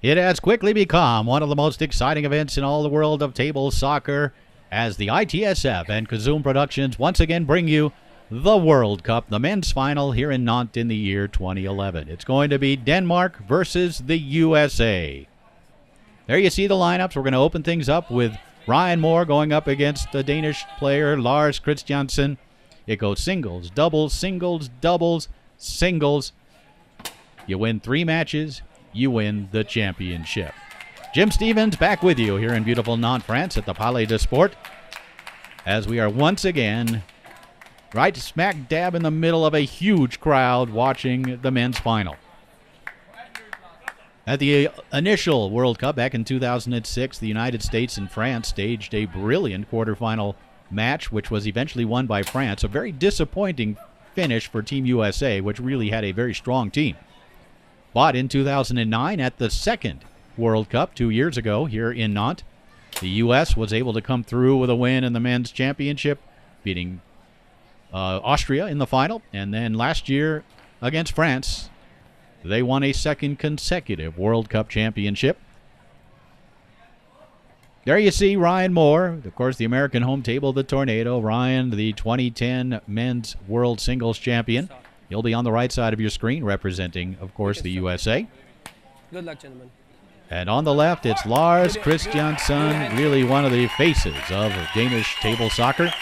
It has quickly become one of the most exciting events in all the world of table soccer as the ITSF and Kazum Productions once again bring you the World Cup, the men's final here in Nantes in the year 2011. It's going to be Denmark versus the USA. There you see the lineups. We're going to open things up with Ryan Moore going up against the Danish player Lars Christiansen. It goes singles, doubles, singles, doubles, singles. You win 3 matches, you win the championship. Jim Stevens back with you here in beautiful Nantes, France at the Palais de Sport as we are once again right smack dab in the middle of a huge crowd watching the men's final. At the initial World Cup back in 2006, the United States and France staged a brilliant quarterfinal match, which was eventually won by France. A very disappointing finish for Team USA, which really had a very strong team. But in 2009, at the second World Cup 2 years ago here in Nantes, the U.S. was able to come through with a win in the men's championship, beating Austria in the final. And then last year against France, they won a second consecutive World Cup championship. There you see Ryan Moore, of course, the American home table, the Tornado. Ryan, the 2010 men's world singles champion. He'll be on the right side of your screen representing, of course, the USA. Good luck, gentlemen. And on the left, it's Lars Christiansen, really one of the faces of Danish table soccer.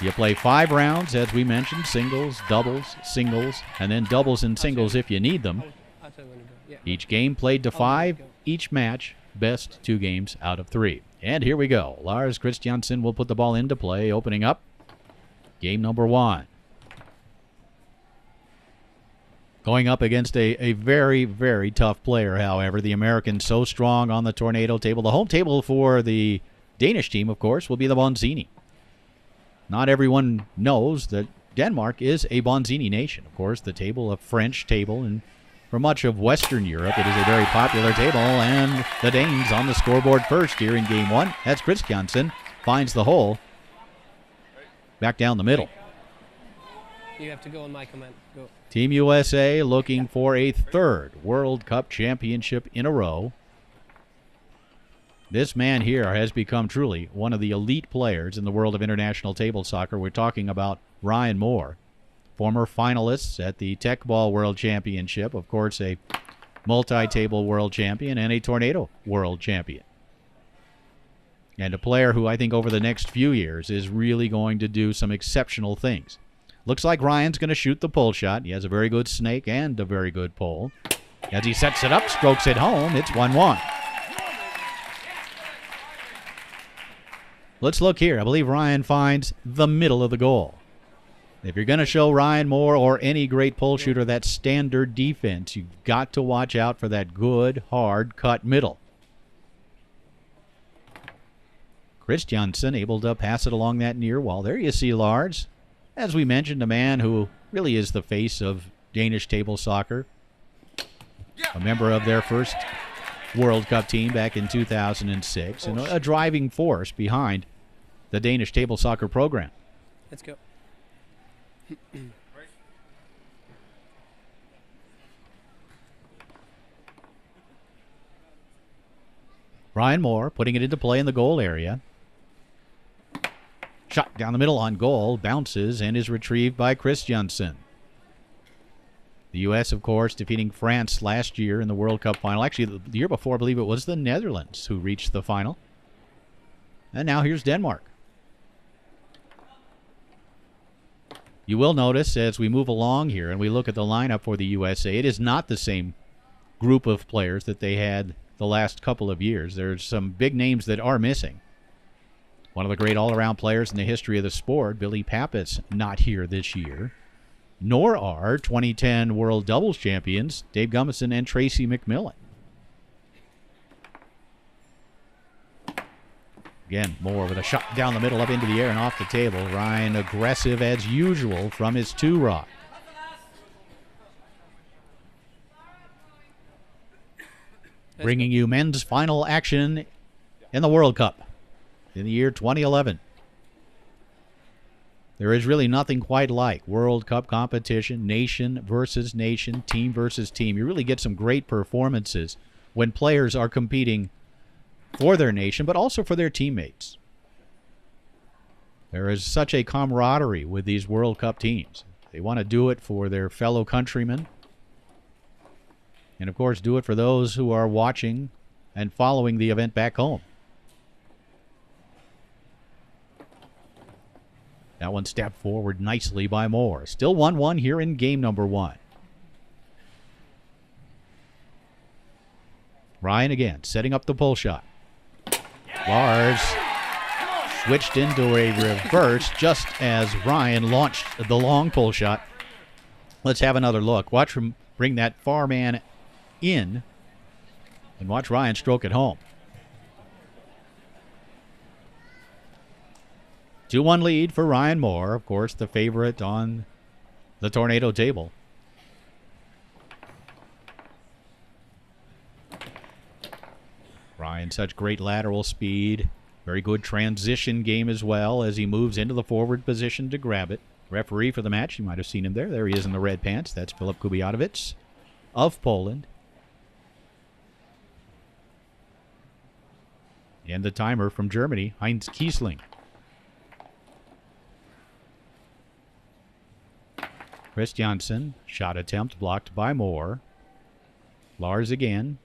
You play 5 rounds, as we mentioned, singles, doubles, singles, and then doubles and singles if you need them. Each game played to 5, each match best 2 games out of 3. And here we go. Lars Christiansen will put the ball into play, opening up game number 1. Going up against a very, very tough player, however. The Americans so strong on the Tornado table. The home table for the Danish team, of course, will be the Bonzini. Not everyone knows that Denmark is a Bonzini nation. Of course, the table, a French table, and for much of Western Europe, it is a very popular table, and the Danes on the scoreboard first here in game 1. That's Christiansen, finds the hole, back down the middle. You have to go on my command. Go. Team USA looking for a 3rd World Cup championship in a row. This man here has become truly one of the elite players in the world of international table soccer. We're talking about Ryan Moore, former finalists at the Tech Ball World Championship, of course a multi-table world champion and a Tornado world champion. And a player who I think over the next few years is really going to do some exceptional things. Looks like Ryan's going to shoot the pull shot. He has a very good snake and a very good pull. As he sets it up, strokes it home, it's 1-1. Let's look here. I believe Ryan finds the middle of the goal. If you're going to show Ryan Moore or any great pull shooter that standard defense, you've got to watch out for that good, hard cut middle. Christiansen able to pass it along that near wall. There you see Lars. As we mentioned, a man who really is the face of Danish table soccer. A member of their first World Cup team back in 2006. And a driving force behind the Danish table soccer program. Let's go. Ryan Moore putting it into play in the goal area. Shot down the middle on goal, bounces, and is retrieved by Christiansen. The U.S., of course, defeating France last year in the World Cup final. Actually, the year before, I believe it was the Netherlands who reached the final. And now here's Denmark. You will notice as we move along here and we look at the lineup for the USA, it is not the same group of players that they had the last couple of years. There's some big names that are missing. One of the great all-around players in the history of the sport, Billy Pappas, not here this year. Nor are 2010 World Doubles champions Dave Gummison and Tracy McMillan. Again, Moore with a shot down the middle, up into the air and off the table. Ryan aggressive as usual from his 2-rod. Bringing you men's final action in the World Cup in the year 2011. There is really nothing quite like World Cup competition, nation versus nation, team versus team. You really get some great performances when players are competing for their nation, but also for their teammates. There is such a camaraderie with these World Cup teams. They want to do it for their fellow countrymen, and of course do it for those who are watching and following the event back home. That one stepped forward nicely by Moore. Still 1-1 here in game number 1. Ryan again setting up the pull shot. Lars switched into a reverse just as Ryan launched the long pull shot. Let's have another look. Watch him bring that far man in and watch Ryan stroke it home. 2-1 lead for Ryan Moore, of course, the favorite on the Tornado table. Ryan, such great lateral speed. Very good transition game as well as he moves into the forward position to grab it. Referee for the match, you might have seen him there. There he is in the red pants. That's Filip Kubiatovic of Poland. And the timer from Germany, Heinz Kiesling. Christiansen, shot attempt blocked by Moore. Lars again.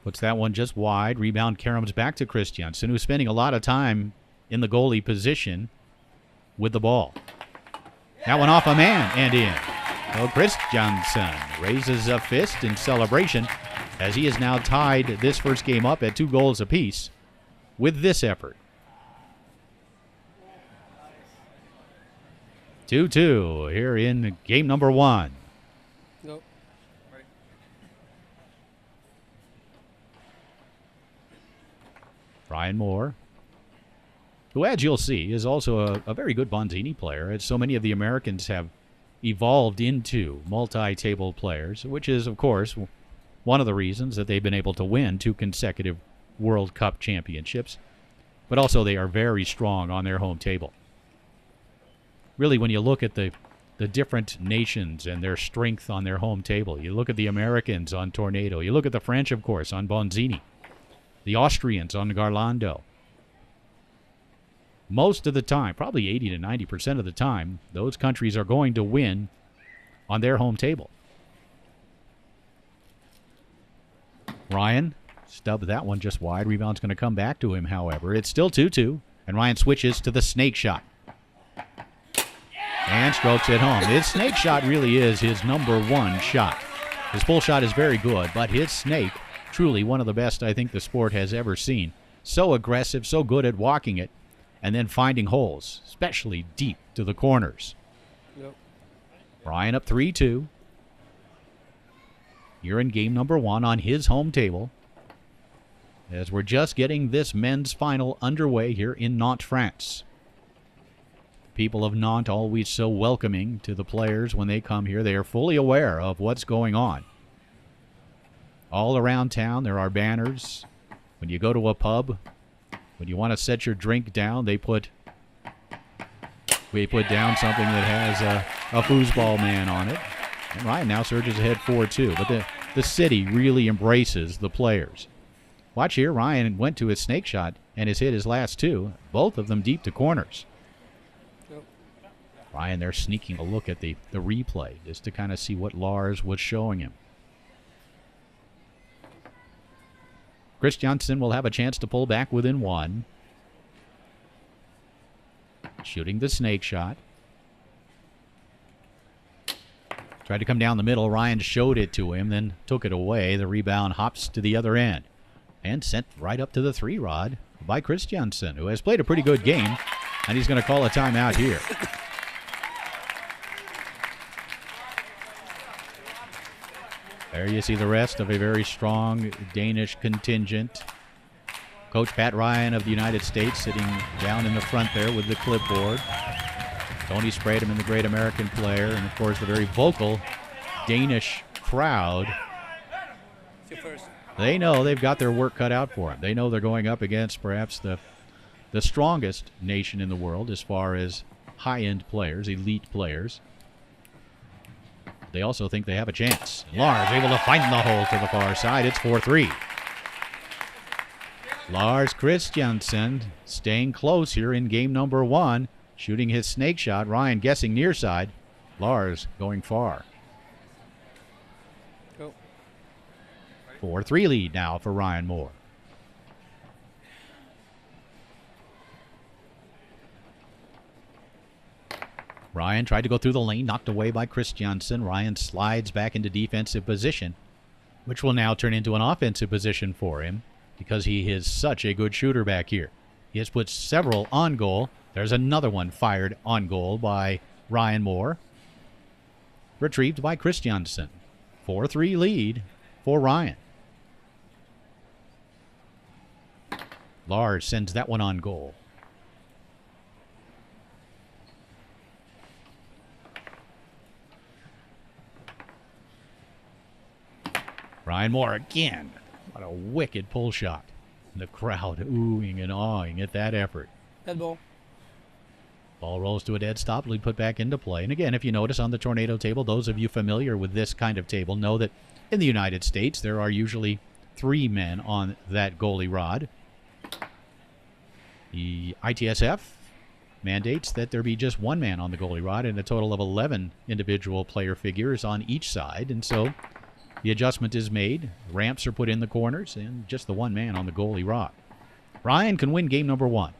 Puts that one just wide. Rebound caroms back to Christiansen, who's spending a lot of time in the goalie position with the ball. That one off a man and in. So Christiansen raises a fist in celebration as he has now tied this first game up at 2 goals apiece with this effort. 2-2 here in game number 1. Go. Ryan Moore, who, as you'll see, is also a very good Bonzini player, as so many of the Americans have evolved into multi-table players, which is, of course, one of the reasons that they've been able to win 2 consecutive World Cup championships. But also they are very strong on their home table. Really, when you look at the different nations and their strength on their home table, you look at the Americans on Tornado, you look at the French, of course, on Bonzini, the Austrians on Garlando. Most of the time, probably 80 to 90% of the time, those countries are going to win on their home table. Ryan stubbed that one just wide. Rebound's going to come back to him, however. It's still 2-2, and Ryan switches to the snake shot. And strokes it home. His snake shot really is his number 1 shot. His pull shot is very good, but his snake, truly one of the best I think the sport has ever seen. So aggressive, so good at walking it, and then finding holes, especially deep to the corners. Yep. Ryan up 3-2. Here in game number 1 on his home table, as we're just getting this men's final underway here in Nantes, France. People of Nantes always so welcoming to the players when they come here. They are fully aware of what's going on. All around town there are banners. When you go to a pub, when you want to set your drink down, we put down something that has a foosball man on it. And Ryan now surges ahead 4-2. But the city really embraces the players. Watch here, Ryan went to his snake shot and has hit his last 2, both of them deep to corners. Ryan there sneaking a look at the replay just to kind of see what Lars was showing him. Christiansen will have a chance to pull back within 1. Shooting the snake shot. Tried to come down the middle. Ryan showed it to him, then took it away. The rebound hops to the other end. And sent right up to the 3-rod by Christiansen, who has played a pretty good game. And he's going to call a timeout here. There you see the rest of a very strong Danish contingent. Coach Pat Ryan of the United States sitting down in the front there with the clipboard. Tony Spratum, the great American player, and of course the very vocal Danish crowd. They know they've got their work cut out for them. They know they're going up against perhaps the strongest nation in the world as far as high-end players, elite players. They also think they have a chance. Lars able to find the hole to the far side. It's 4-3. Lars Christiansen staying close here in game number 1, shooting his snake shot. Ryan guessing near side. Lars going far. 4-3 lead now for Ryan Moore. Ryan tried to go through the lane, knocked away by Christiansen. Ryan slides back into defensive position, which will now turn into an offensive position for him because he is such a good shooter back here. He has put several on goal. There's another one fired on goal by Ryan Moore. Retrieved by Christiansen. 4-3 lead for Ryan. Lars sends that one on goal. Ryan Moore again. What a wicked pull shot. The crowd oohing and awing at that effort. Dead ball. Ball rolls to a dead stop. Lead put back into play. And again, if you notice on the tornado table, those of you familiar with this kind of table know that in the United States there are usually 3 men on that goalie rod. The ITSF mandates that there be just 1 man on the goalie rod and a total of 11 individual player figures on each side. And so the adjustment is made. Ramps are put in the corners and just the 1 man on the goalie rod. Ryan can win game number 1.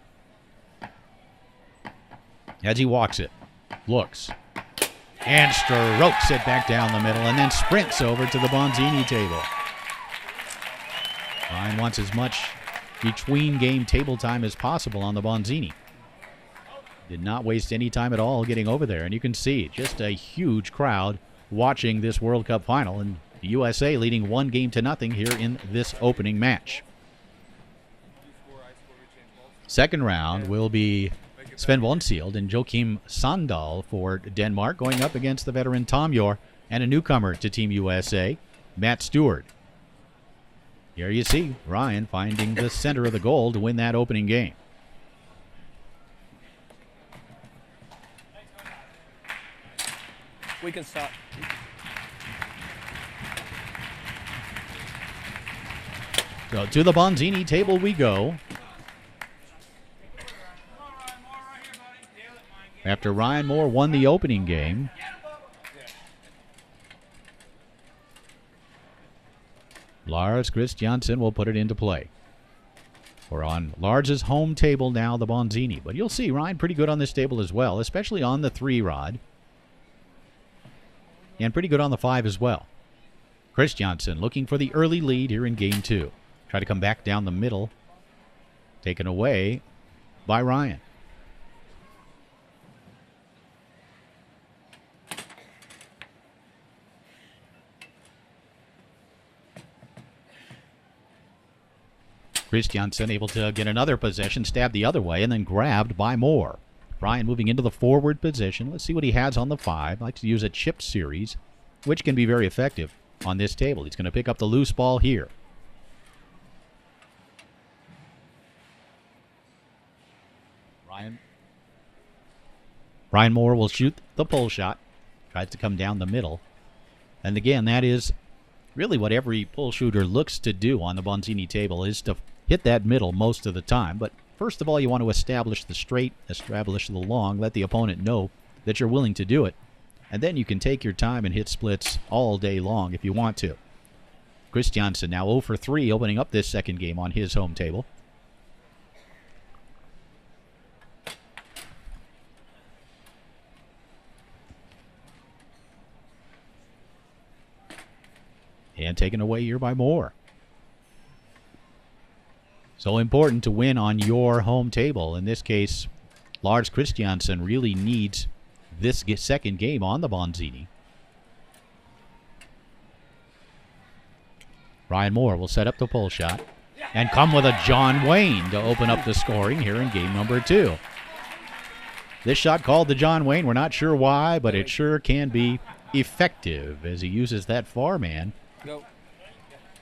As he walks it, looks, and strokes it back down the middle and then sprints over to the Bonzini table. Ryan wants as much between game table time as possible on the Bonzini. Did not waste any time at all getting over there. And you can see just a huge crowd watching this World Cup final, and the USA leading 1-0 here in this opening match. Second round will be Sven Vonsield and Joachim Sandal for Denmark, going up against the veteran Tom Yor and a newcomer to Team USA, Matt Stewart. Here you see Ryan finding the center of the goal to win that opening game. We can stop. So to the Bonzini table we go. After Ryan Moore won the opening game, Lars Christiansen will put it into play. We're on Lars's home table now, the Bonzini. But you'll see Ryan pretty good on this table as well, especially on the 3-rod. And pretty good on the 5 as well. Christiansen looking for the early lead here in game 2. Try to come back down the middle. Taken away by Ryan. Christiansen able to get another possession, stab the other way, and then grabbed by Moore. Ryan moving into the forward position. Let's see what he has on the 5. Likes to use a chipped series, which can be very effective on this table. He's going to pick up the loose ball here. Ryan Moore will shoot the pull shot. Tries to come down the middle. And again, that is really what every pull shooter looks to do on the Bonzini table, is to hit that middle most of the time. But first of all, you want to establish the straight, establish the long, let the opponent know that you're willing to do it. And then you can take your time and hit splits all day long if you want to. Christiansen now 0 for 3, opening up this second game on his home table. And taken away here by Moore. So important to win on your home table. In this case, Lars Christiansen really needs this second game on the Bonzini. Ryan Moore will set up the pull shot and come with a John Wayne to open up the scoring here in game number 2. This shot called the John Wayne. We're not sure why, but it sure can be effective as he uses that far man. Go.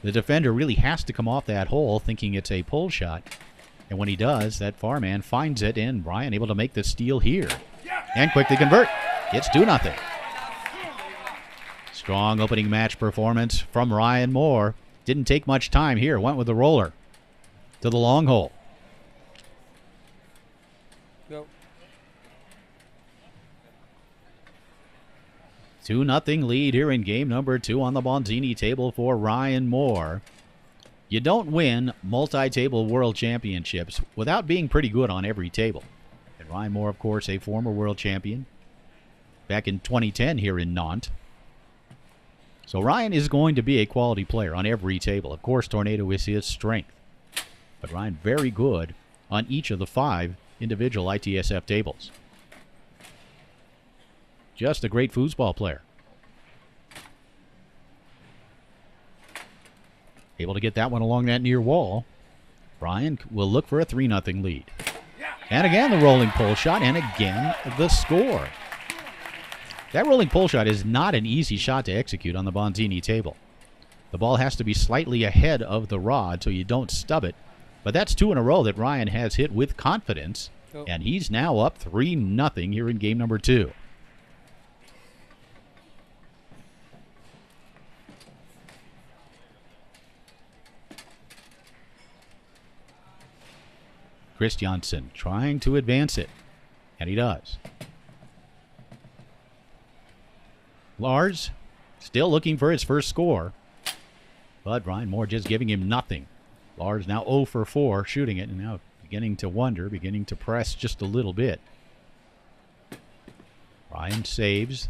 The defender really has to come off that hole thinking it's a pull shot. And when he does, that far man finds it, and Ryan able to make the steal here. And quickly convert. It's 2-0. Strong opening match performance from Ryan Moore. Didn't take much time here. Went with the roller to the long hole. Go. 2-0 lead here in game number 2 on the Bonzini table for Ryan Moore. You don't win multi-table world championships without being pretty good on every table. And Ryan Moore, of course, a former world champion back in 2010 here in Nantes. So Ryan is going to be a quality player on every table. Of course, Tornado is his strength. But Ryan very good on each of the 5 individual ITSF tables. Just a great foosball player. Able to get that one along that near wall. Ryan will look for a 3-0 lead. And again, the rolling pull shot, and again, the score. That rolling pull shot is not an easy shot to execute on the Bonzini table. The ball has to be slightly ahead of the rod so you don't stub it. But that's 2 in a row that Ryan has hit with confidence. Oh. And he's now up 3-0 here in game number 2. Christiansen trying to advance it, and he does. Lars still looking for his first score, but Ryan Moore just giving him nothing. Lars now 0 for 4 shooting it, and now beginning to wonder, beginning to press just a little bit. Ryan saves.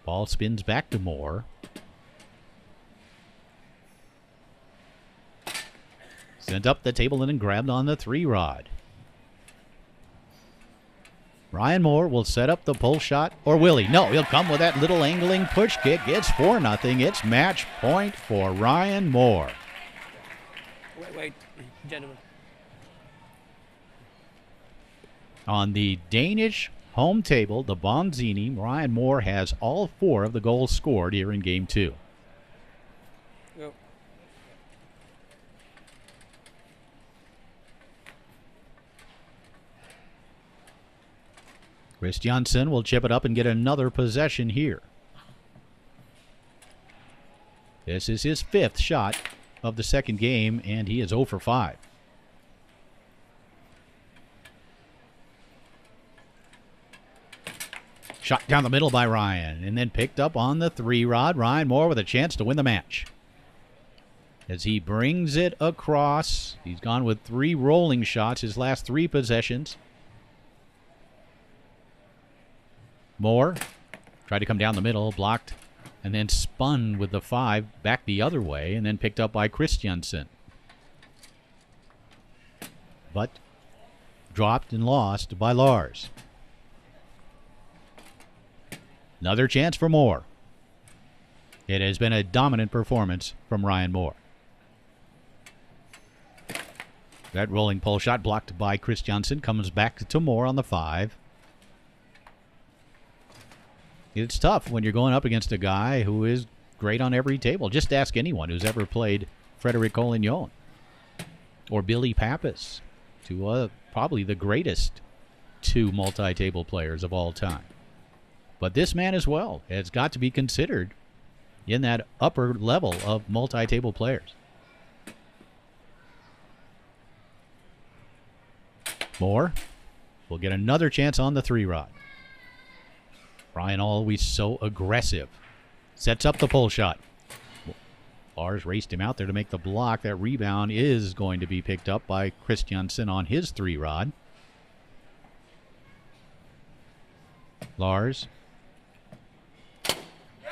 Ball spins back to Moore. Sent up the table and then grabbed on the 3-rod. Ryan Moore will set up the pull shot, or will he? No, he'll come with that little angling push kick. It's 4-0. It's match point for Ryan Moore. Wait, gentlemen. On the Danish home table, the Bonzini, Ryan Moore has all 4 of the goals scored here in game 2. Go. Christiansen will chip it up and get another possession here. This is his 5th shot of the second game, and he is 0 for 5. Shot down the middle by Ryan, and then picked up on the 3-rod. Ryan Moore with a chance to win the match. As he brings it across, he's gone with 3 rolling shots his last 3 possessions. Moore tried to come down the middle, blocked, and then spun with the 5 back the other way, and then picked up by Christiansen. But dropped and lost by Lars. Another chance for Moore. It has been a dominant performance from Ryan Moore. That rolling pull shot blocked by Christiansen comes back to Moore on the 5. It's tough when you're going up against a guy who is great on every table. Just ask anyone who's ever played Frederic Collignon or Billy Pappas, probably the greatest 2 multi-table players of all time. But this man as well has got to be considered in that upper level of multi-table players. Moore will get another chance on the 3-rod. Ryan always so aggressive. Sets up the pull shot. Lars raced him out there to make the block. That rebound is going to be picked up by Christiansen on his 3-rod. Lars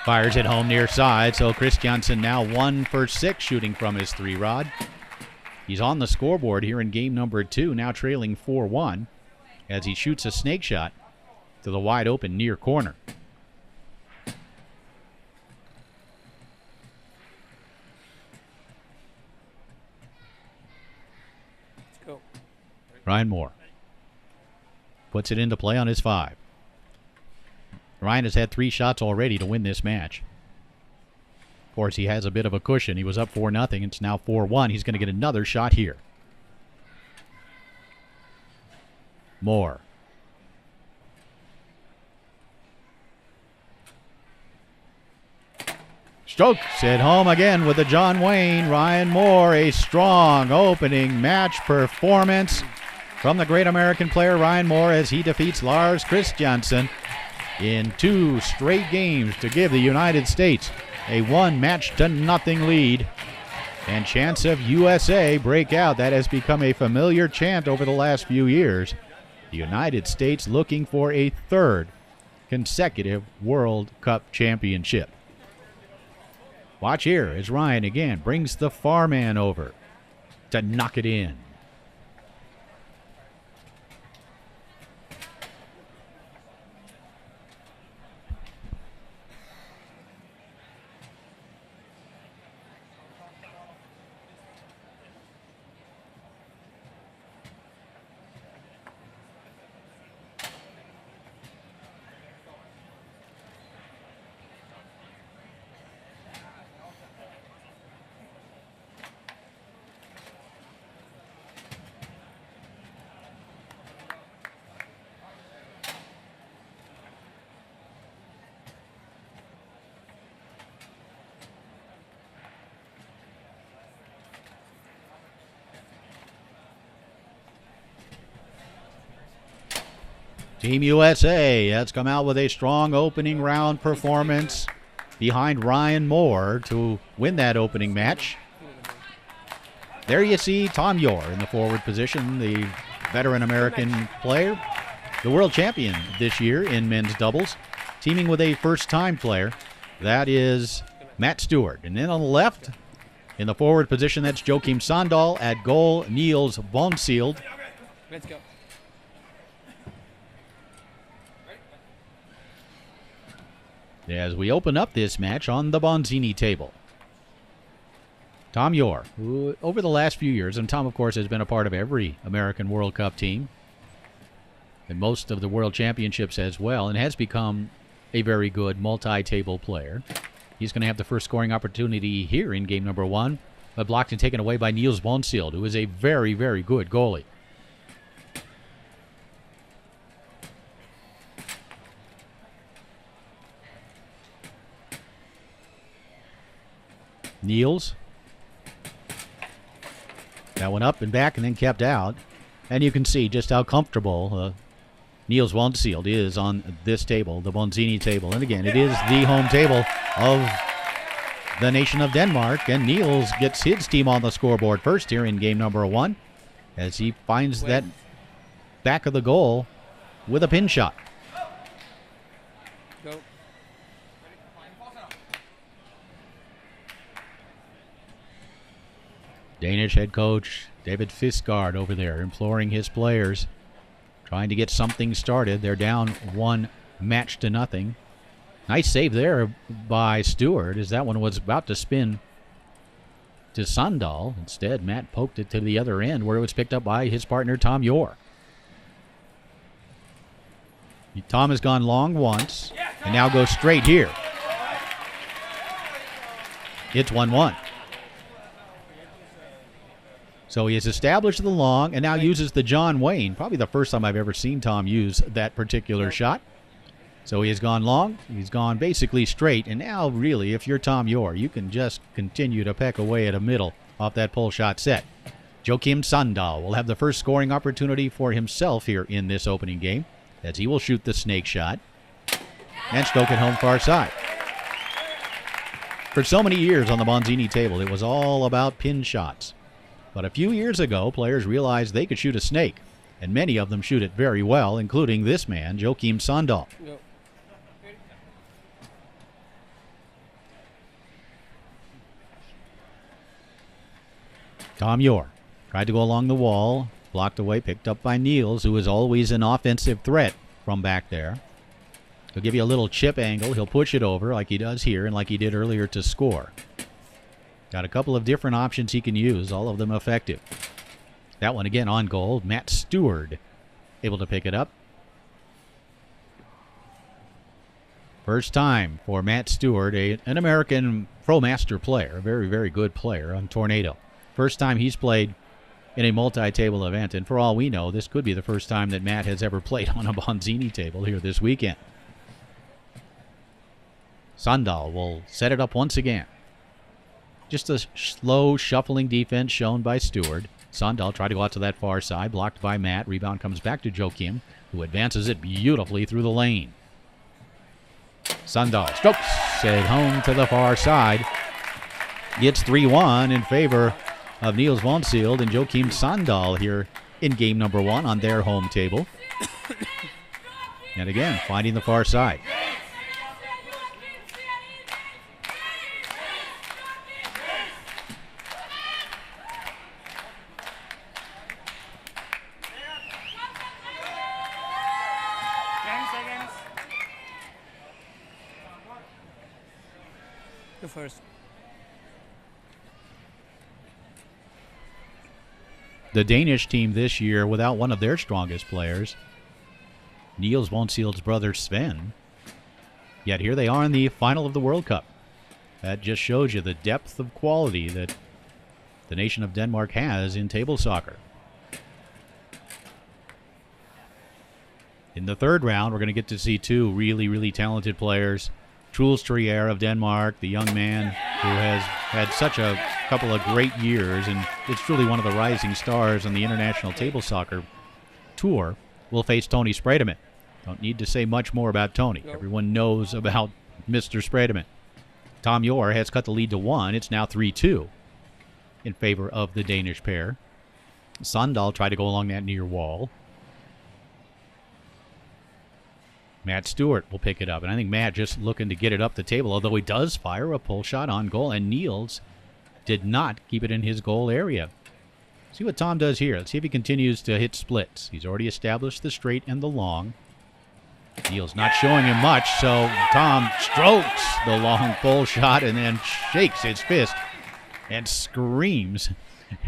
fires it home near side, so Christiansen now 1 for 6 shooting from his 3-rod. He's on the scoreboard here in game number 2, now trailing 4-1 as he shoots a snake shot to the wide open near corner. Let's go. Ryan Moore puts it into play on his 5. Ryan has had 3 shots already to win this match. course, he has a bit of a cushion. He was up 4-0. It's now 4-1. He's going to get another shot here. Moore. Strokes it home again with the John Wayne. Ryan Moore, a strong opening match performance from the great American player Ryan Moore as he defeats Lars Christiansen in 2 straight games to give the United States a 1-0 lead. And chants of USA break out. That has become a familiar chant over the last few years. The United States looking for a 3rd consecutive World Cup championship. Watch here as Ryan again brings the far man over to knock it in. Team USA has come out with a strong opening round performance behind Ryan Moore to win that opening match. There you see Tom Yore in the forward position, the veteran American player, the world champion this year in men's doubles, teaming with a first-time player. That is Matt Stewart. And then on the left, in the forward position, that's Joachim Sandal. At goal, Niels Bonsield. Let's go. As we open up this match on the Bonzini table. Tom Yore, who over the last few years, and Tom, of course, has been a part of every American World Cup team and most of the World Championships as well, and has become a very good multi-table player. He's going to have the first scoring opportunity here in game number 1, but blocked and taken away by Niels Bonsield, who is a very, very good goalie. Niels. That one up and back and then kept out. And you can see just how comfortable Niels Bonsield is on this table, the Bonzini table. And again, it is the home table of the nation of Denmark. And Niels gets his team on the scoreboard first here in game number 1 as he finds that back of the goal with a pin shot. Go. Danish head coach David Fiskard over there imploring his players, trying to get something started. They're down 1-0. Nice save there by Stewart as that one was about to spin to Sandal. Instead, Matt poked it to the other end where it was picked up by his partner Tom Yore. Tom has gone long once and now goes straight here. It's 1-1. So he has established the long and now uses the John Wayne. Probably the first time I've ever seen Tom use that particular shot. So he has gone long. He's gone basically straight. And now, really, if you're Tom Yore, you can just continue to peck away at a middle off that pull shot set. Joachim Sandal will have the first scoring opportunity for himself here in this opening game as he will shoot the snake shot and stoke it home far side. For so many years on the Bonzini table, it was all about pin shots. But a few years ago, players realized they could shoot a snake, and many of them shoot it very well, including this man, Joachim Sandal. Go. Tom Yore tried to go along the wall, blocked away, picked up by Niels, who is always an offensive threat from back there. He'll give you a little chip angle. He'll push it over like he does here and like he did earlier to score. Got a couple of different options he can use, all of them effective. That one again on goal. Matt Stewart able to pick it up. First time for Matt Stewart, an American Pro Master player, a very, very good player on Tornado. First time he's played in a multi-table event, and for all we know, this could be the first time that Matt has ever played on a Bonzini table here this weekend. Sandal will set it up once again. Just a slow, shuffling defense shown by Stewart. Sandal tried to go out to that far side, blocked by Matt. Rebound comes back to Joachim, who advances it beautifully through the lane. Sandal strokes it home to the far side. It's 3-1 in favor of Niels Vonsield and Joachim Sandal here in game number 1 on their home table. And again, finding the far side. Go first. The Danish team this year without one of their strongest players, Niels Vonsield's brother Sven. Yet here they are in the final of the World Cup. That just shows you the depth of quality that the nation of Denmark has in table soccer. In the third round, we're going to get to see two really, really talented players. Truls Trier of Denmark, the young man who has had such a couple of great years and is truly one of the rising stars on the international table soccer tour, will face Tony Spredeman. Don't need to say much more about Tony. Everyone knows about Mr. Spredeman. Tom Yor has cut the lead to 1. It's now 3-2 in favor of the Danish pair. Sandal tried to go along that near wall. Matt Stewart will pick it up, and I think Matt just looking to get it up the table, although he does fire a pull shot on goal, and Niels did not keep it in his goal area. See what Tom does here. Let's see if he continues to hit splits. He's already established the straight and the long. Niels not showing him much, so Tom strokes the long pull shot and then shakes his fist and screams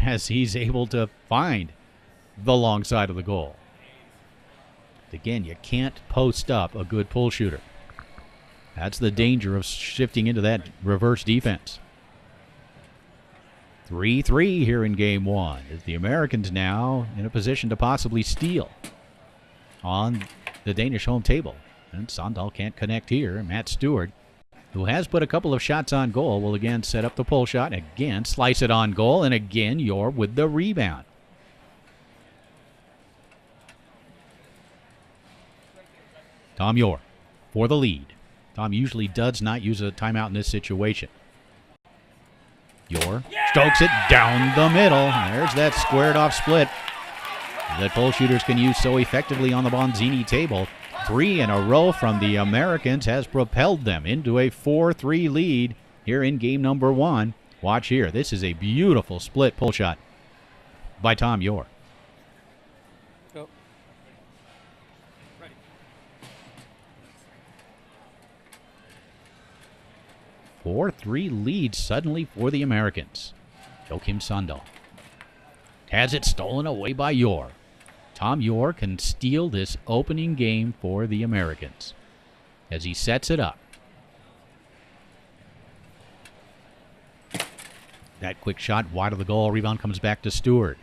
as he's able to find the long side of the goal. Again, you can't post up a good pull shooter. That's the danger of shifting into that reverse defense. 3-3 here in game 1. As the Americans now in a position to possibly steal on the Danish home table. And Sandal can't connect here. Matt Stewart, who has put a couple of shots on goal, will again set up the pull shot. Again, slice it on goal. And again, Yor with the rebound. Tom Yor for the lead. Tom usually does not use a timeout in this situation. Yor strokes it down the middle. There's that squared off split that pole shooters can use so effectively on the Bonzini table. 3 in a row from the Americans has propelled them into a 4-3 lead here in game number 1. Watch here. This is a beautiful split pull shot by Tom Yor. 4-3 lead suddenly for the Americans. Joachim Sandal has it stolen away by Yor. Tom Yor can steal this opening game for the Americans as he sets it up. That quick shot wide of the goal. Rebound comes back to Stewart.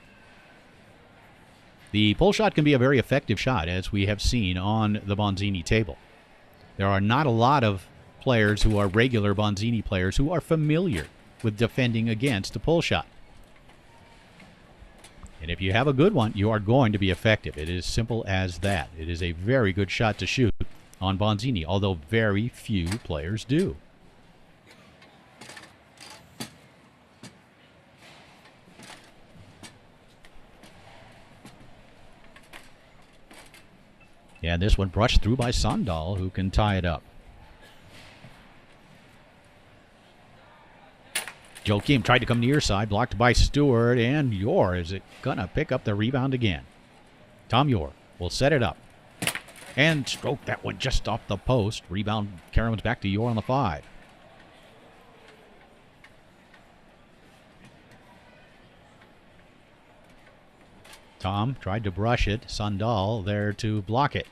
The pull shot can be a very effective shot, as we have seen on the Bonzini table. There are not a lot of players who are regular Bonzini players who are familiar with defending against a pull shot. And if you have a good one, you are going to be effective. It is simple as that. It is a very good shot to shoot on Bonzini, although very few players do. Yeah, this one brushed through by Sandal, who can tie it up. Joachim tried to come near side, blocked by Stewart, and Yor is going to pick up the rebound again. Tom Yor will set it up and stroke that one just off the post. Rebound comes back to Yor on the 5. Tom tried to brush it. Sandal there to block it.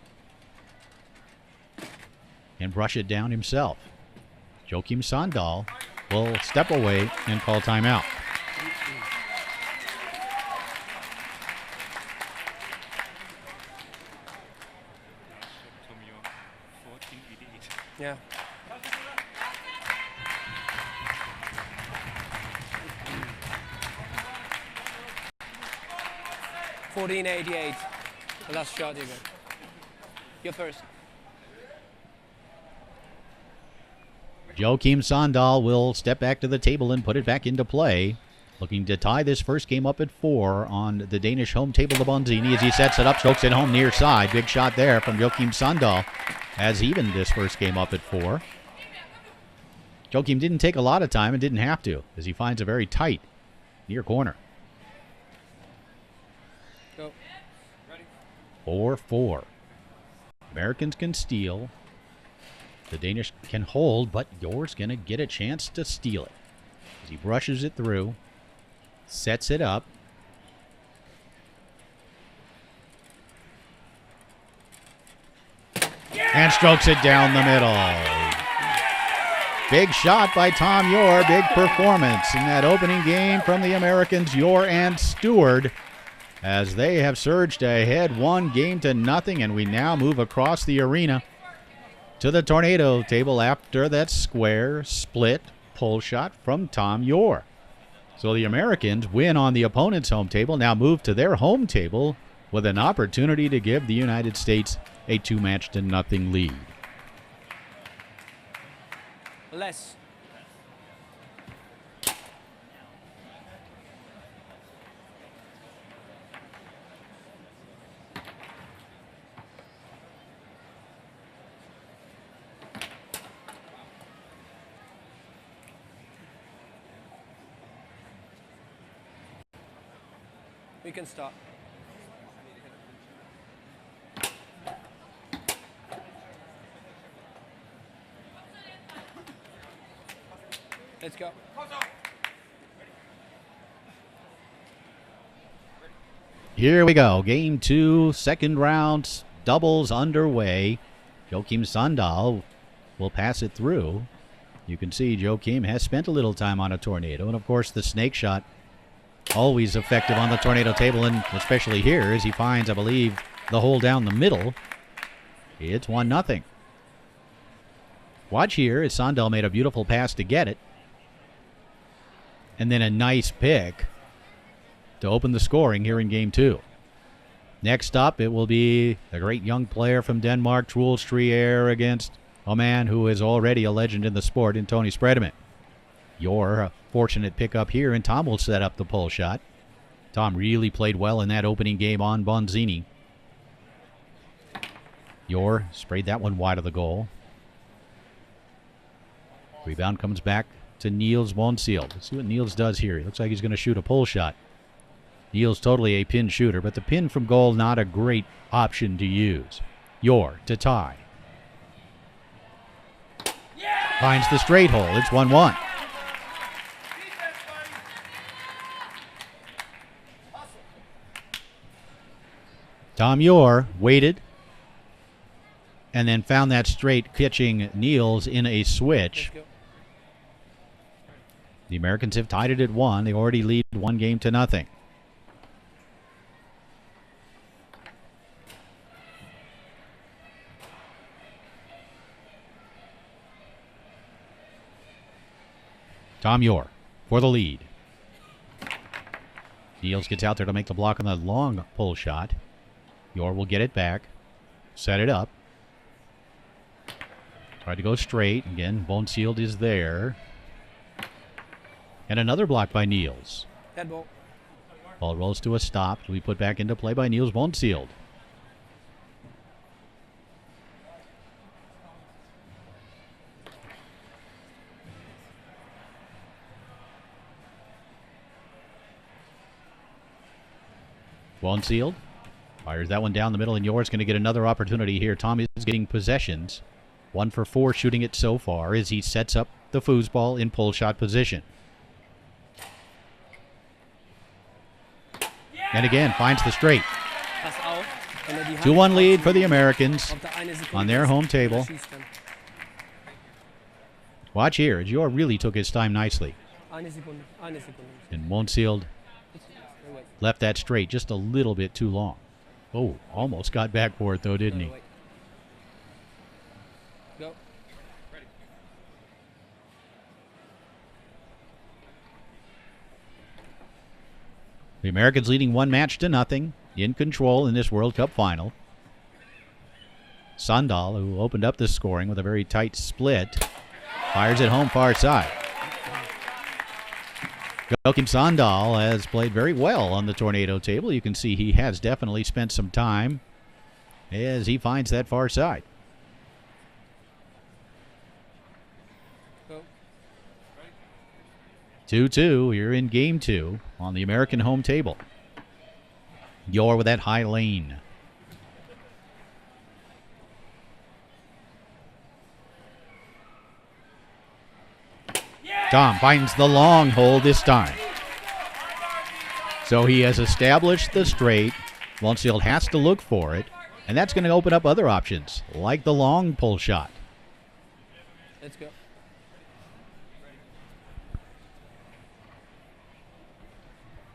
and brush it down himself. Joachim Sandal will step away and call timeout. Yeah. $14.88. The last shot, you got. You're first. Joachim Sandal will step back to the table and put it back into play. Looking to tie this first game up at 4 on the Danish home table to Bonzini as he sets it up, strokes it home near side. Big shot there from Joachim Sandal. Has evened this first game up at 4. Joachim didn't take a lot of time and didn't have to, as he finds a very tight near corner. Go. 4-4. Americans can steal. The Danish can hold, but Jor's going to get a chance to steal it. As he brushes it through, sets it up. And strokes it down the middle. Big shot by Tom Jor. Big performance in that opening game from the Americans, Jor and Stewart, as they have surged ahead 1-0, and we now move across the arena to the tornado table after that square split pull shot from Tom Jor. So the Americans win on the opponent's home table, now move to their home table with an opportunity to give the United States a 2-0 lead. Less. We can start. Let's go. Here we go. Game 2, second round, doubles underway. Joachim Sandal will pass it through. You can see Joachim has spent a little time on a tornado, and of course the snake shot always effective on the tornado table, and especially here as he finds, I believe, the hole down the middle. It's 1-0. Watch here as Sandal made a beautiful pass to get it. And then a nice pick to open the scoring here in Game 2. Next up, it will be the great young player from Denmark, Truls Trier, against a man who is already a legend in the sport in Tony Spredeman. Your fortunate pickup here, and Tom will set up the pull shot. Tom really played well in that opening game on Bonzini. Jor sprayed that one wide of the goal. Rebound comes back to Niels Bonsield. Let's see what Niels does here. He looks like he's going to shoot a pull shot. Niels totally a pin shooter, but the pin from goal not a great option to use. Jor to tie. Finds the straight hole. It's 1-1. Tom Jor waited and then found that straight, catching Niels in a switch. The Americans have tied it at 1. They already lead 1-0. Tom Jor for the lead. Niels gets out there to make the block on the long pull shot. Jor will get it back, set it up. Tried to go straight. Again, Bonsield is there. And another block by Niels. Dead ball. Ball rolls to a stop. To be put back into play by Niels Bonsield. Bonsield fires that one down the middle, and Jor's going to get another opportunity here. Tom is getting possessions. 1 for 4 shooting it so far as he sets up the foosball in pull shot position. And again, finds the straight. 2-1 lead for the Americans on their home table. Watch here, as Yor really took his time nicely. Eine Sekunde. Eine Sekunde. And Wonsield Wait. left that straight just a little bit too long. Oh, almost got back for it though, didn't he? Wait. Go. The Americans leading 1-0, in control in this World Cup final. Sandal, who opened up the scoring with a very tight split, fires it home far side. Joachim Sandal has played very well on the tornado table. You can see he has definitely spent some time as he finds that far side. Go. 2-2 here in game 2 on the American home table. Yor with that high lane. Tom finds the long hole this time. So he has established the straight. Wonsield has to look for it, and that's going to open up other options, like the long pull shot. Let's go.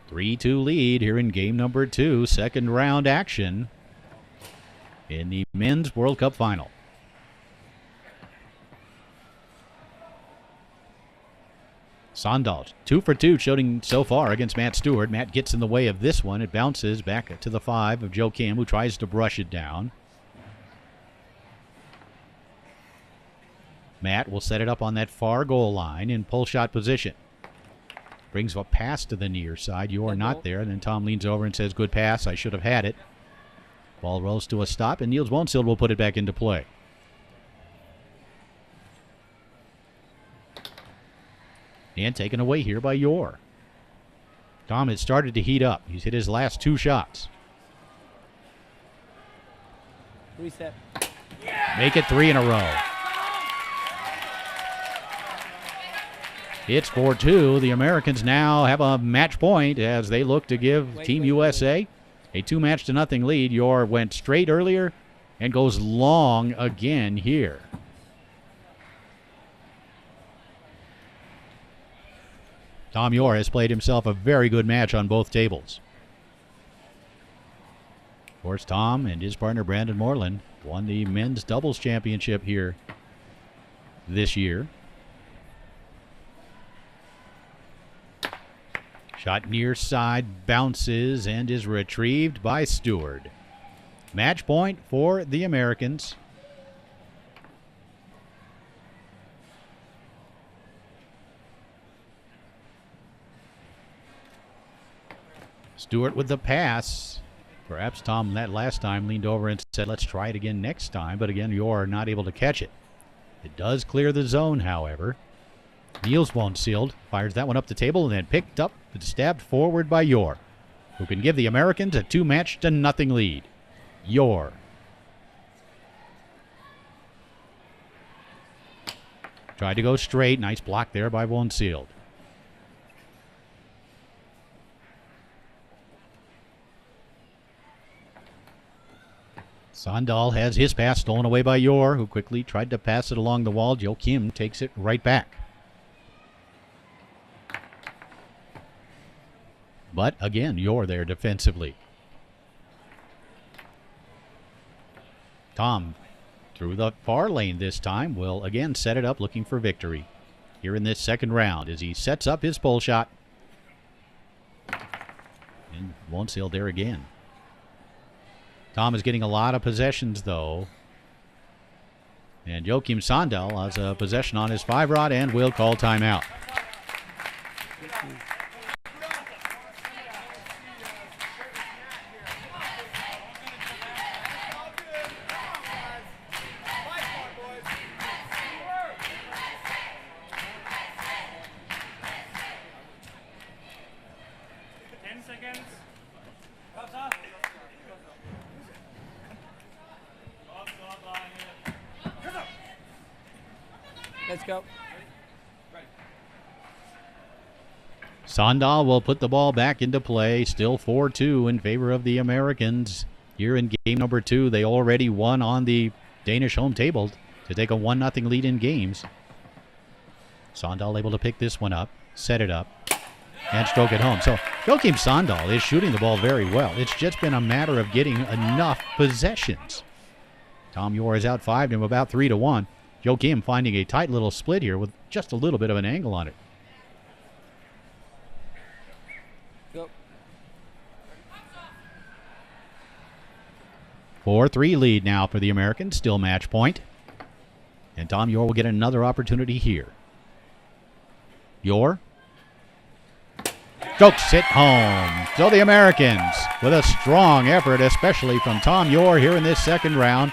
Three-2 lead here in game number 2, second round action in the men's World Cup final. Sandal, 2 for 2 shooting so far against Matt Stewart. Matt gets in the way of this one. It bounces back to the 5 of Joe Kim, who tries to brush it down. Matt will set it up on that far goal line in pull shot position. Brings a pass to the near side. You are not there. And then Tom leans over and says, good pass. I should have had it. Ball rolls to a stop, and Niels Wonsield will put it back into play. And taken away here by Yor. Tom has started to heat up. He's hit his last 2 shots. Reset. Make it 3 in a row. It's 4-2. The Americans now have a match point as they look to give Team USA a 2-0 lead. Yor went straight earlier and goes long again here. Tom Yor has played himself a very good match on both tables. Of course, Tom and his partner Brandon Moreland won the men's doubles championship here this year. Shot near side, bounces, and is retrieved by Stewart. Match point for the Americans. Stewart with the pass. Perhaps Tom that last time leaned over and said, let's try it again next time. But again, Yor not able to catch it. It does clear the zone, however. Niels Wonsield fires that one up the table and then picked up and stabbed forward by Yor, who can give the Americans a 2-0 lead. Yor. Tried to go straight. Nice block there by Wonsield. Sandal has his pass stolen away by Yor, who quickly tried to pass it along the wall. Joe Kim takes it right back. But again, Yor there defensively. Tom, through the far lane this time, will again set it up looking for victory here in this second round as he sets up his pole shot. And Wonsield there again. Tom is getting a lot of possessions, though. And Joachim Sandal has a possession on his 5-rod and will call timeout. Let's go. Sandal will put the ball back into play. Still 4-2 in favor of the Americans. Here in game number 2, they already won on the Danish home table to take a 1-0 lead in games. Sandal able to pick this one up, set it up, and stroke it home. So Joachim Sandal is shooting the ball very well. It's just been a matter of getting enough possessions. Tom Yor is out 5 to about 3-1. Joachim finding a tight little split here with just a little bit of an angle on it. Go. 4-3 lead now for the Americans. Still match point. And Tom Yor will get another opportunity here. Yor strokes it home. So the Americans, with a strong effort, especially from Tom Yor here in this second round,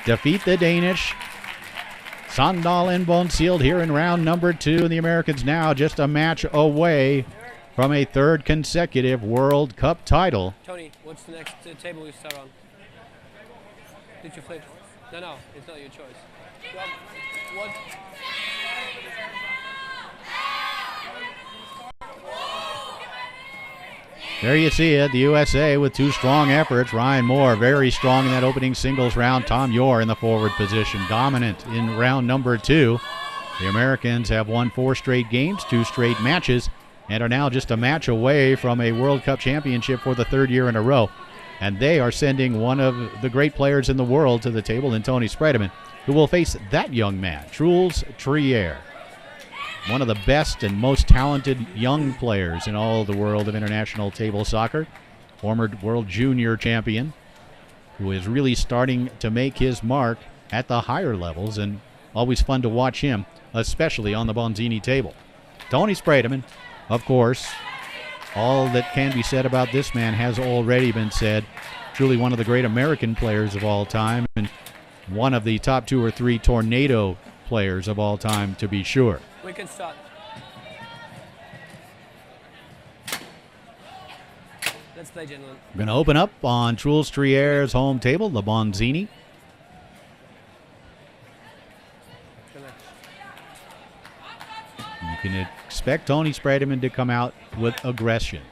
defeat the Danish. Sandal and Bonseeld here in round number 2. And the Americans now just a match away from a third consecutive World Cup title. Tony, what's the next table we start on? Did you flip? No, it's not your choice. What? There you see it, the USA with 2 strong efforts. Ryan Moore very strong in that opening singles round. Tom Yor in the forward position, dominant in round number 2. The Americans have won 4 straight games, 2 straight matches, and are now just a match away from a World Cup championship for the 3rd year in a row. And they are sending one of the great players in the world to the table in Tony Spredeman, who will face that young man, Truls Trier. One of the best and most talented young players in all the world of international table soccer. Former world junior champion, who is really starting to make his mark at the higher levels, and always fun to watch him, especially on the Bonzini table. Tony Spredeman, of course, all that can be said about this man has already been said. Truly one of the great American players of all time, and one of the top 2 or 3 tornado players of all time, to be sure. We can start. Let's play, gentlemen. We're going to open up on Truls Trier's home table, the Bonzini. You can expect Tony Spredeman to come out with aggression.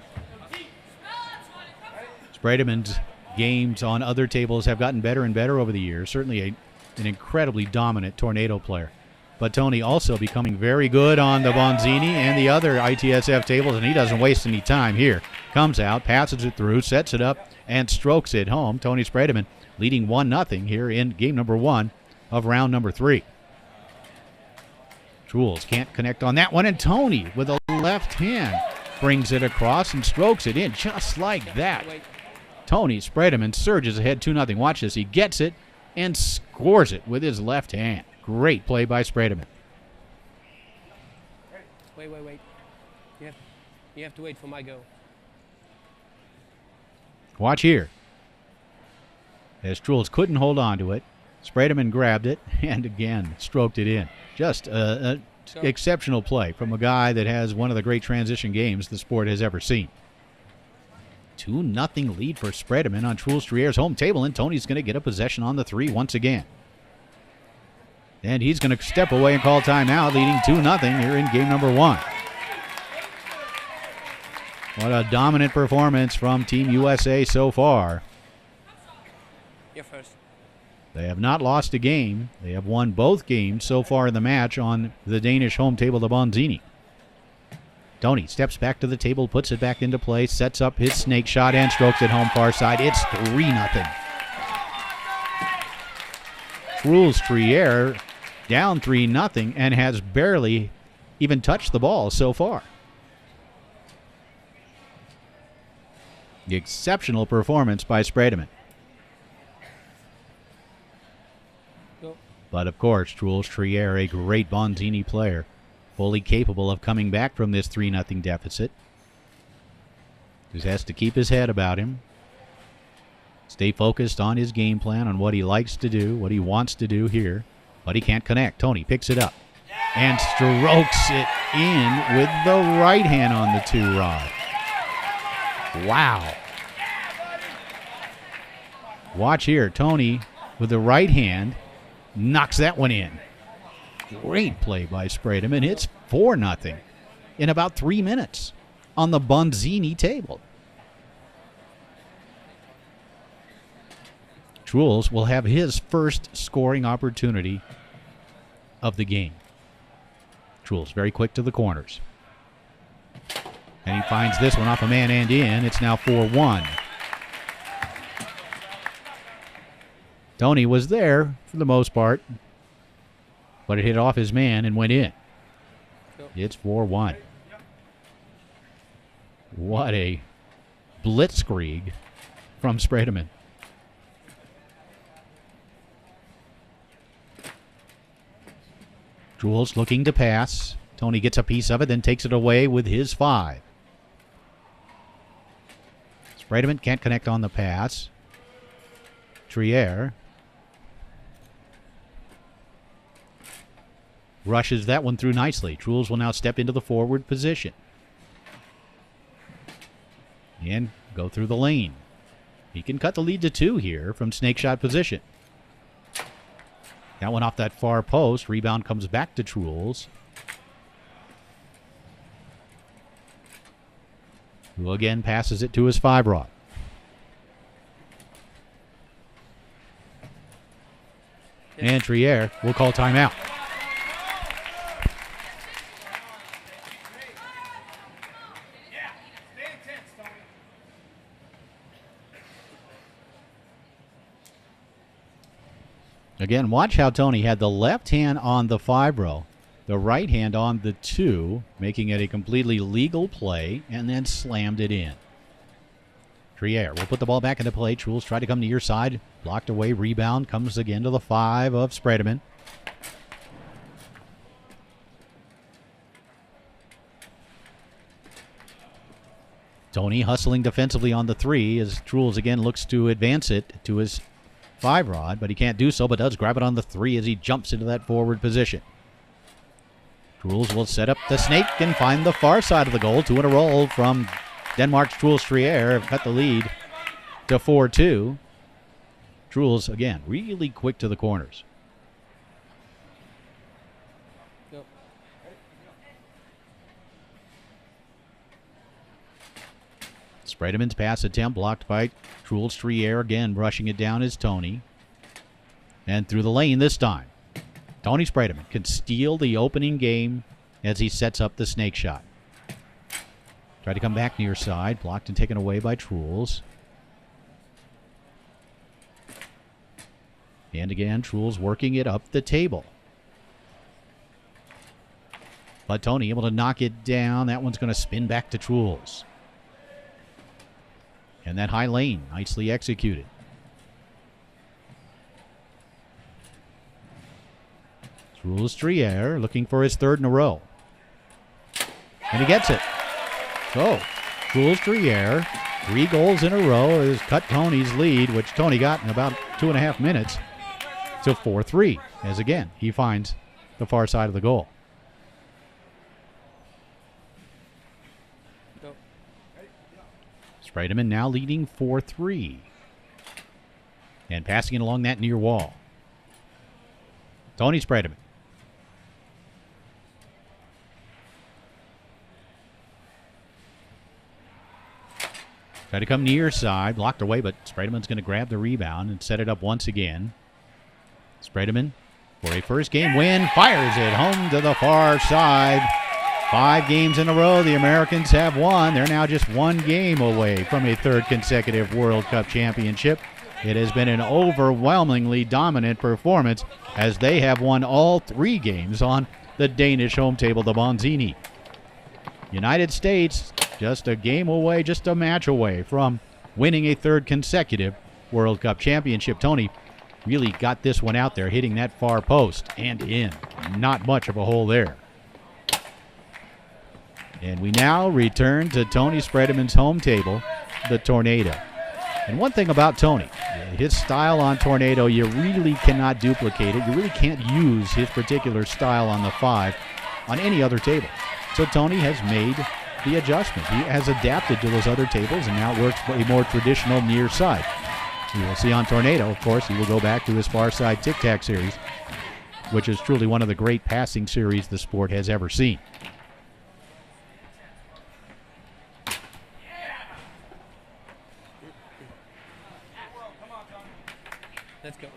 Spredeman's games on other tables have gotten better and better over the years. Certainly an incredibly dominant tornado player. But Tony also becoming very good on the Bonzini and the other ITSF tables, and he doesn't waste any time here. Comes out, passes it through, sets it up, and strokes it home. Tony Spredeman leading 1-0 here in game number 1 of round number 3. Truls can't connect on that one, and Tony with a left hand brings it across and strokes it in just like that. Tony Spredeman surges ahead 2-0. Watch this. He gets it and scores it with his left hand. Great play by Spredeman. Wait. You have to wait for my go. Watch here. As Truls couldn't hold on to it, Spredeman grabbed it and again stroked it in. Just an exceptional play from a guy that has one of the great transition games the sport has ever seen. 2-0 lead for Spredeman on Truls Trier's home table, and Tony's going to get a possession on the 3 once again. And he's going to step away and call timeout, leading 2-0 here in game number 1. What a dominant performance from Team USA so far. You're first. They have not lost a game. They have won both games so far in the match on the Danish home table, the Bonzini. Tony steps back to the table, puts it back into play, sets up his snake shot, and strokes it home far side. It's 3-0. Truls Trier down 3-0 and has barely even touched the ball so far. The exceptional performance by Spredeman. But of course, Truls Trier, a great Bonzini player, fully capable of coming back from this 3-0 deficit. Just has to keep his head about him. Stay focused on his game plan, on what he likes to do, what he wants to do here. But he can't connect. Tony picks it up and strokes it in with the right hand on the 2-rod. Wow. Watch here. Tony with the right hand knocks that one in. Great play by Spredeman. It's 4-0 in about 3 minutes on the Bonzini table. Truls will have his first scoring opportunity of the game. Jules very quick to the corners. And he finds this one off a man and in. It's now 4-1. Tony was there for the most part, but it hit off his man and went in. It's 4-1. What a blitzkrieg from Spredeman. Jules looking to pass. Tony gets a piece of it, then takes it away with his 5. Spredeman can't connect on the pass. Trier rushes that one through nicely. Jules will now step into the forward position and go through the lane. He can cut the lead to 2 here from snake shot position. That one off that far post. Rebound comes back to Trules, who again passes it to his 5-rod. And Trier will call timeout. Again, watch how Tony had the left hand on the 5-row, the right hand on the 2, making it a completely legal play, and then slammed it in. Trier will put the ball back into play. Trules tried to come to your side. Blocked away. Rebound comes again to the 5 of Spredeman. Tony hustling defensively on the 3 as Trules again looks to advance it to his 5-rod, but he can't do so, but does grab it on the 3 as he jumps into that forward position. Trules will set up the snake and find the far side of the goal. 2 in a row from Denmark's Trules Trier have cut the lead to 4-2. Trules, again, really quick to the corners. Yep. Spredeman's pass attempt blocked by Trules Trier. Again, brushing it down is Tony. And through the lane this time. Tony Spredeman can steal the opening game as he sets up the snake shot. Tried to come back near side. Blocked and taken away by Trules. And again, Trules working it up the table. But Tony able to knock it down. That one's going to spin back to Trules. And that high lane, nicely executed. Trules Trier looking for his 3rd in a row. And he gets it. So, Trules Trier, 3 goals in a row, has cut Tony's lead, which Tony got in about 2.5 minutes, to 4-3, as again, he finds the far side of the goal. Go. Spredeman now leading 4-3. And passing it along that near wall. Tony Spredeman. Try to come near side, blocked away, but Spredeman's going to grab the rebound and set it up once again. Spredeman, for a first game win, fires it home to the far side. 5 games in a row the Americans have won. They're now just 1 game away from a 3rd consecutive World Cup championship. It has been an overwhelmingly dominant performance as they have won all 3 games on the Danish home table, the Bonzini. United States just a game away, just a match away from winning a 3rd consecutive World Cup championship. Tony really got this one out there, hitting that far post and in. Not much of a hole there. And we now return to Tony Spredeman's home table, the Tornado. And one thing about Tony, his style on Tornado, you really cannot duplicate it. You really can't use his particular style on the 5 on any other table. So Tony has made the adjustment. He has adapted to those other tables and now works a more traditional near side. You will see on Tornado, of course, he will go back to his far side tic-tac series, which is truly one of the great passing series the sport has ever seen. Let's go.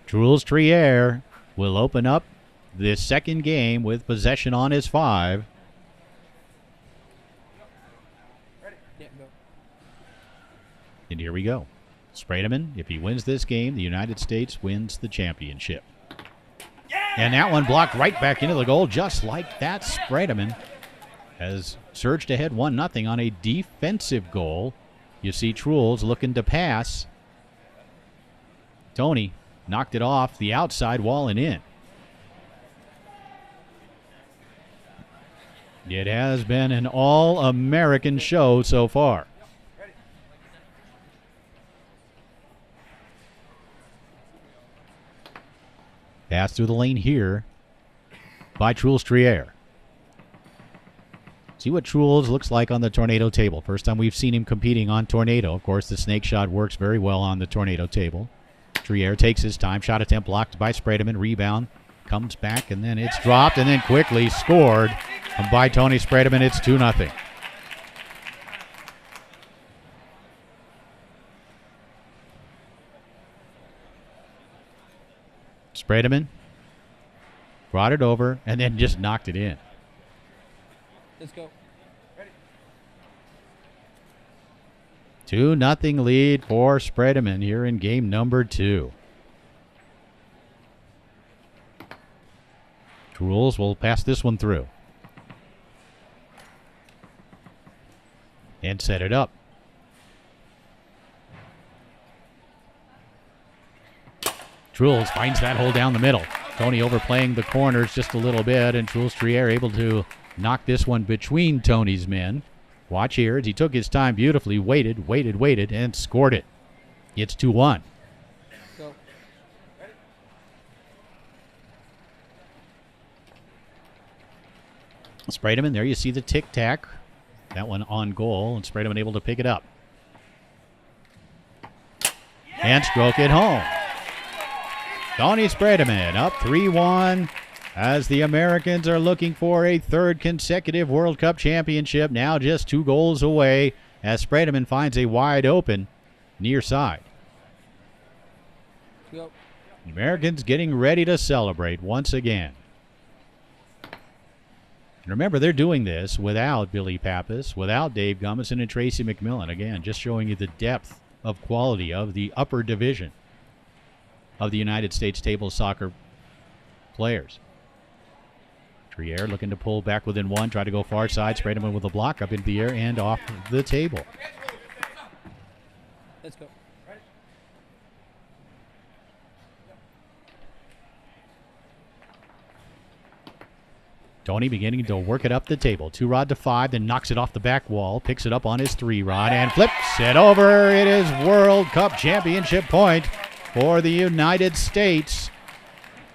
Jules Trier will open up this second game with possession on his 5. Yeah, go. And here we go. Spredeman, if he wins this game, the United States wins the championship. And that one blocked right back into the goal, just like that. Spredeman has surged ahead 1-0 on a defensive goal. You see Truls looking to pass. Tony knocked it off the outside wall and in. It has been an all-American show so far. Pass through the lane here by Truls Trier. See what Truls looks like on the Tornado table. First time we've seen him competing on Tornado. Of course, the snake shot works very well on the Tornado table. Trier takes his time. Shot attempt blocked by Spredeman. Rebound. Comes back, and then it's dropped, and then quickly scored by Tony Spredeman. It's 2-0. Spredeman brought it over and then just knocked it in. Let's go. 2-0 lead for Spredeman here in game number 2. Truls will pass this one through. And set it up. Truls finds that hole down the middle. Tony overplaying the corners just a little bit, and Truls Trier able to knock this one between Tony's men. Watch here as he took his time beautifully, waited, and scored it. It's 2-1. Go. Spredeman, there you see the tic-tac. That one on goal, and Spredeman able to pick it up. And stroke it home. Tony Spredeman up 3-1 as the Americans are looking for a third consecutive World Cup championship. Now just 2 goals away as Spredeman finds a wide open near side. Go. The Americans getting ready to celebrate once again. And remember, they're doing this without Billy Pappas, without Dave Gummison and Tracy McMillan. Again, just showing you the depth of quality of the upper division of the United States table soccer players. Trier looking to pull back within 1, try to go far side, Spredeman with a block up into the air and off the table. Let's go. Tony beginning to work it up the table. 2-rod to 5, then knocks it off the back wall, picks it up on his 3-rod and flips it over. It is World Cup championship point for the United States.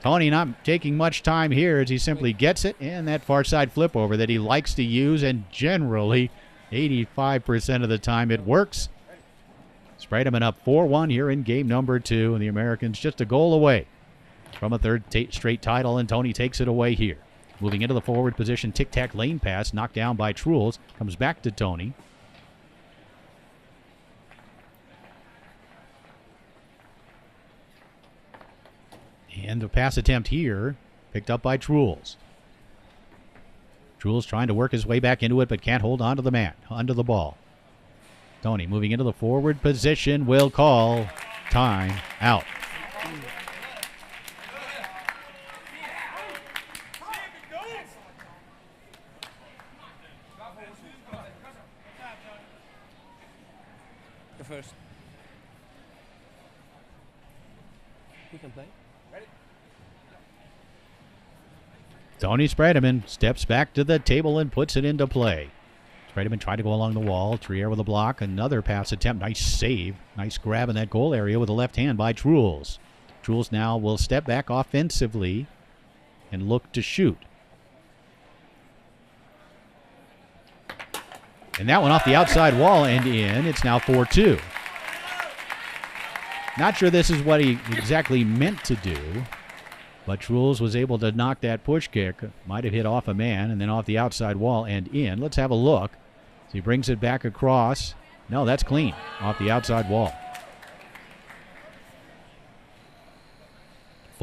Tony not taking much time here as he simply gets it, and that far side flip over that he likes to use, and generally 85% of the time it works. Spredeman up 4-1 here in game number 2, and the Americans just a goal away from a third straight title, and Tony takes it away here. Moving into the forward position, tic-tac lane pass, knocked down by Truls, comes back to Tony. And the pass attempt here, picked up by Truls. Truls trying to work his way back into it, but can't hold on to the man, onto the ball. Tony moving into the forward position will call time out. The first. We can play. Tony Spredeman steps back to the table and puts it into play. Spredeman tried to go along the wall. Trier with a block. Another pass attempt. Nice save. Nice grab in that goal area with the left hand by Truls. Truls now will step back offensively and look to shoot. And that one off the outside wall and in. It's now 4-2. Not sure this is what he exactly meant to do, but Truls was able to knock that push kick. Might have hit off a man and then off the outside wall and in. Let's have a look. So he brings it back across. No, that's clean off the outside wall.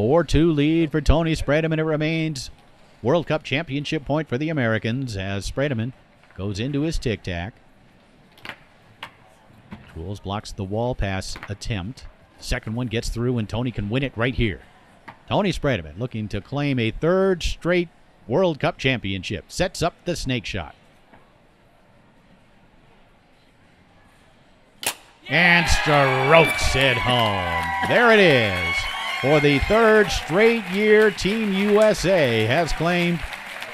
4-2 lead for Tony Spredeman. It remains World Cup championship point for the Americans as Spredeman goes into his tic-tac. Tools blocks the wall pass attempt. Second one gets through, and Tony can win it right here. Tony Spredeman looking to claim a third straight World Cup championship. Sets up the snake shot. And strokes it home. There it is. For the third straight year, Team USA has claimed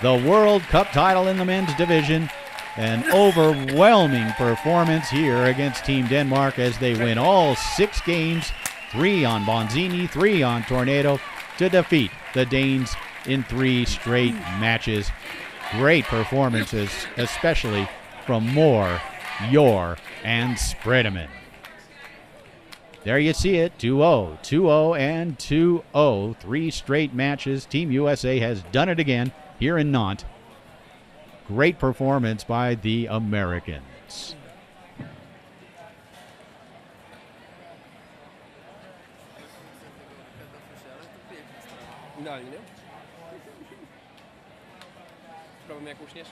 the World Cup title in the men's division. An overwhelming performance here against Team Denmark as they win all 6 games, 3 on Bonzini, 3 on Tornado, to defeat the Danes in 3 straight matches. Great performances, especially from Moore, Yor, and Spredeman. There you see it, 2-0, 2-0, and 2-0. 3 straight matches. Team USA has done it again here in Nantes. Great performance by the Americans. No, nie. Sprawę jak uśniesz?